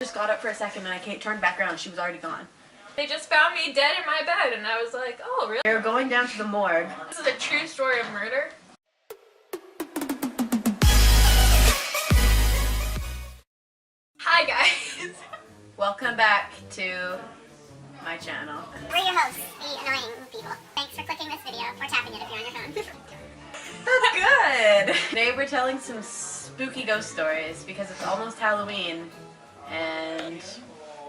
Just got up for a second and I turned back around and she was already gone. They just found me dead in my bed and I was like, oh really? They were going down to the morgue. This is a true story of murder. Hi guys! Welcome back to my channel. We're your hosts, the annoying people. Thanks for clicking this video or tapping it if you're on your phone. That's good! Today we're telling some spooky ghost stories because it's almost Halloween and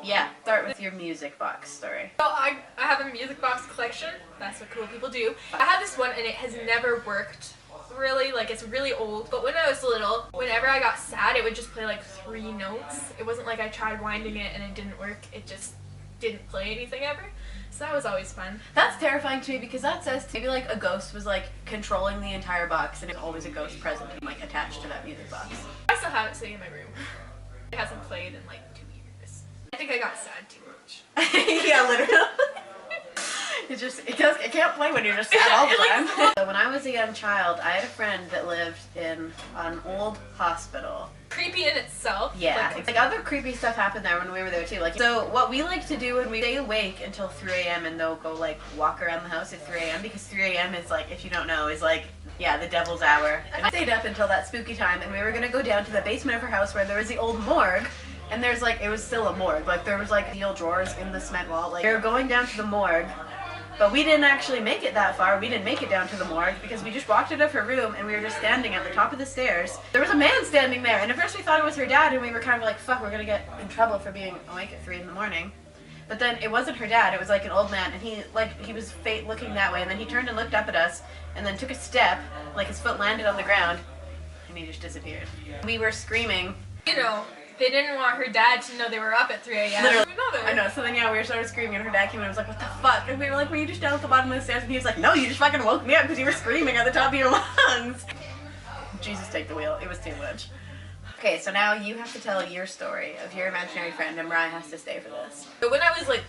yeah, start with your music box story. So I have a music box collection. That's what cool people do. I have this one and it has never worked really, like it's really old, but when I was little, whenever I got sad it would just play like 3 notes. It wasn't like I tried winding it and it didn't work, it just didn't play anything ever. So that was always fun. That's terrifying to me because that says maybe like a ghost was like controlling the entire box and it's always a ghost present and like attached to that music box. I still have it sitting in my room. It hasn't played in like 2 years. I think I got sad too much. Yeah, literally. It can't play when you're just sad all the time. So when I was a young child, I had a friend that lived in an old hospital. Creepy in itself. Yeah, like other creepy stuff happened there when we were there too. Like, so what we like to do when we stay awake until 3 a.m. and they'll go like walk around the house at 3 a.m. because 3 a.m. is like, if you don't know, is like, yeah, the devil's hour. And I stayed up until that spooky time and we were gonna go down to the basement of her house where there was the old morgue. And there's like, it was still a morgue. Like there was like steel drawers in the cement wall. Like we were going down to the morgue. But we didn't actually make it that far. We didn't make it down to the morgue because we just walked out of her room and we were just standing at the top of the stairs. There was a man standing there and at first we thought it was her dad and we were kind of like, fuck, we're gonna get in trouble for being awake at 3 in the morning. But then it wasn't her dad, it was like an old man and he was looking that way and then he turned and looked up at us and then took a step, like his foot landed on the ground and he just disappeared. We were screaming. You know, they didn't want her dad to know they were up at 3 a.m. Literally. I know, so then yeah, we started screaming and her dad came in and was like, what the fuck? And we were like, were you just down at the bottom of the stairs? And he was like, no, you just fucking woke me up because you were screaming at the top of your lungs. Jesus, take the wheel. It was too much. Okay, so now you have to tell your story of your imaginary friend and Mariah has to stay for this. So when I was like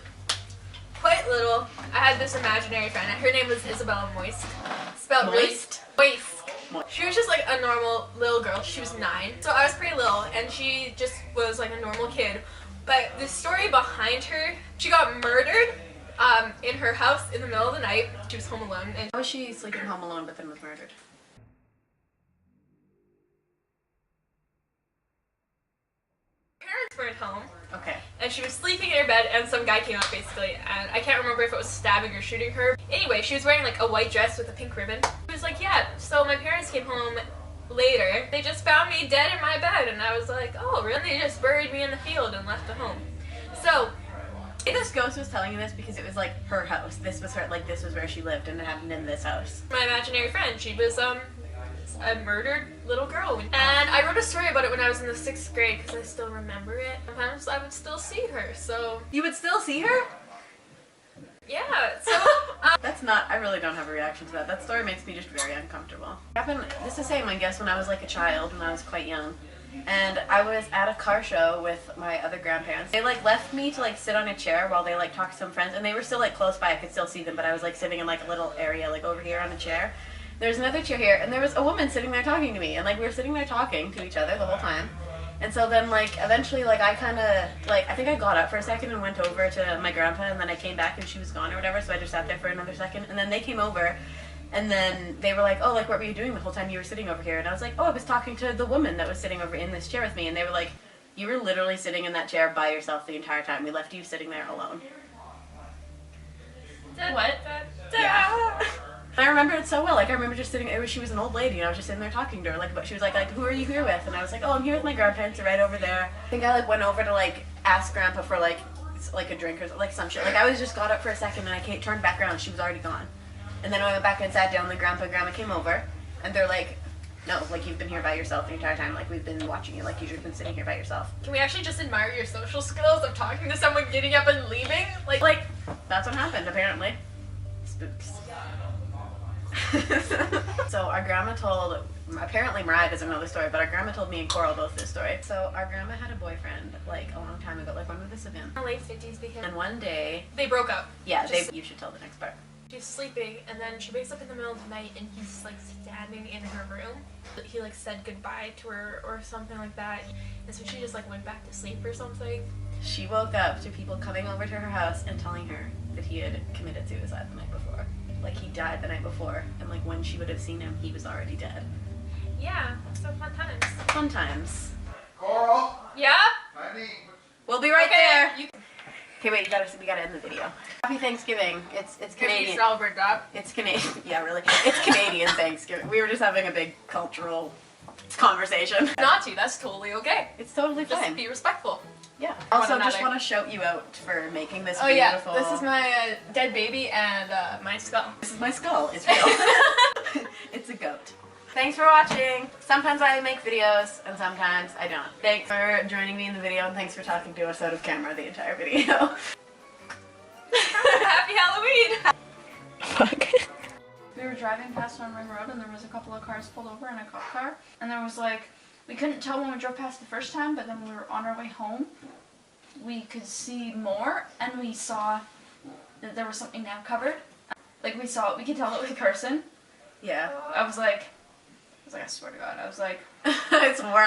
quite little, I had this imaginary friend. Her name was Isabella Moist. Spelled Moist? Moist. She was just like a normal little girl. She was 9. So I was pretty little and she just was like a normal kid. But the story behind her, she got murdered in her house in the middle of the night. She was home alone. And how was she sleeping home alone but then was murdered? parents weren't home. Okay. And she was sleeping in her bed and some guy came up basically and I can't remember if it was stabbing or shooting her. Anyway, she was wearing like a white dress with a pink ribbon. She was like, yeah, so my parents came home later. They just found me dead in my bed and I was like, oh really? And they just buried me in the field and left the home. So this ghost was telling you this because it was like her house. This was her, like this was where she lived and it happened in this house. My imaginary friend, she was a murdered little girl. And I wrote a story about it when I was in the 6th grade because I still remember it. Sometimes I would still see her, so. You would still see her? Yeah, so. That's not, I really don't have a reaction to that. That story makes me just very uncomfortable. It happened, this is the same I guess when I was like a child, when I was quite young. And I was at a car show with my other grandparents. They like left me to like sit on a chair while they like talked to some friends and they were still like close by, I could still see them, but I was like sitting in like a little area like over here on a chair. There's another chair here, and there was a woman sitting there talking to me, and like we were sitting there talking to each other the whole time. And so then like eventually like I kind of like I think I got up for a second and went over to my grandpa, and then I came back and she was gone or whatever, so I just sat there for another second, and then they came over, and then they were like, oh, like what were you doing the whole time you were sitting over here? And I was like, oh, I was talking to the woman that was sitting over in this chair with me, and they were like, you were literally sitting in that chair by yourself the entire time. We left you sitting there alone. What? Yeah. I remember it so well. Like I remember just sitting. She was an old lady, and I was just sitting there talking to her. Like, but she was like, who are you here with? And I was like, oh, I'm here with my grandparents. They're right over there. I think I like went over to like ask Grandpa for like a drink or like some shit. Like I was just got up for a second, and I turned back around. She was already gone. And then I went back and sat down. And Grandma came over, and they're like, no, like you've been here by yourself the entire time. Like we've been watching you. Like you've just been sitting here by yourself. Can we actually just admire your social skills of talking to someone, getting up and leaving? Like that's what happened apparently. Spooks. So our grandma told, apparently Mariah doesn't know the story, but our grandma told me and Coral both this story. So our grandma had a boyfriend like a long time ago. Like when would this have been? Late 50s because. And one day they broke up. Yeah, you should tell the next part. She's sleeping, and then she wakes up in the middle of the night, and he's like standing in her room. He like said goodbye to her or something like that, and so she just like went back to sleep or something. She woke up to people coming over to her house and telling her that he had committed suicide the night before. Like he died the night before, and like when she would have seen him, he was already dead. Yeah, so fun times. Fun times. Coral, Yeah? honey. We'll be right Okay, there. you Okay, wait, we gotta end the video. Happy Thanksgiving. It's can Canadian. celebrate that. It's Canadian. Yeah, really. It's Canadian Thanksgiving. We were just having a big cultural conversation. Not to, that's totally okay. It's totally Just fine. be respectful. Yeah. Also, One just another. want to shout you out for making this Oh beautiful. yeah, this is my dead baby and my skull. This is my skull. It's real. It's a goat. Thanks for watching. Sometimes I make videos and sometimes I don't. Thanks for joining me in the video and thanks for talking to us out of camera the entire video. Happy Halloween! Fuck. We were driving past on Ring Road and there was a couple of cars pulled over and a cop car. And there was like, we couldn't tell when we drove past the first time, but then when we were on our way home, we could see more and we saw that there was something now covered. Like we could tell it was a person. Yeah. I was like, I swear to God, I was like, It's more